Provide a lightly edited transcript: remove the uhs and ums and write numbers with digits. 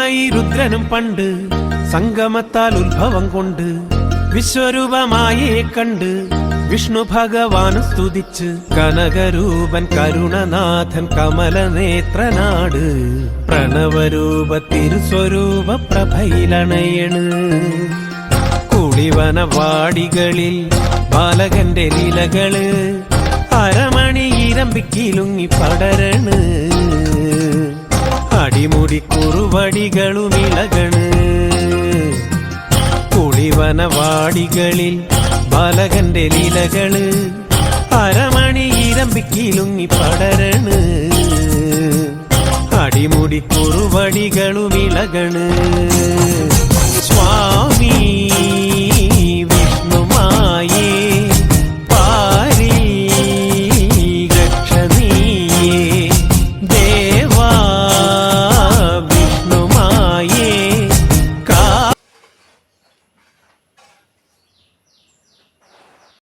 രുദ്രനായി രുദ്രനും പണ്ട് സംഗമത്താൽ ഉത്ഭവം കൊണ്ട് വിശ്വരൂപമായേ കണ്ട് വിഷ്ണു ഭഗവാന് സ്തുതിച്ച് കനകരൂപൻ കരുണനാഥൻ കമലനേത്രനാട് പ്രണവരൂപ തിരുസ്വരൂപ പ്രഭയിലണയണ് കുളിവനവാടികളിൽ ബാലകന്റെ ലീലകള് അരമണി ഇരമ്പിക്കിലുങ്ങി പടരണ് അടിമുടി കുറുവടികളുമിളകണ് കുളിവനവാടികളിൽ ബാലകന്റെ ലീലകള് അരമണി ഇരമ്പിക്കിലുങ്ങി പടരണ് അടിമുടി കുറുവടികളുമിളകണ് സ്വാമി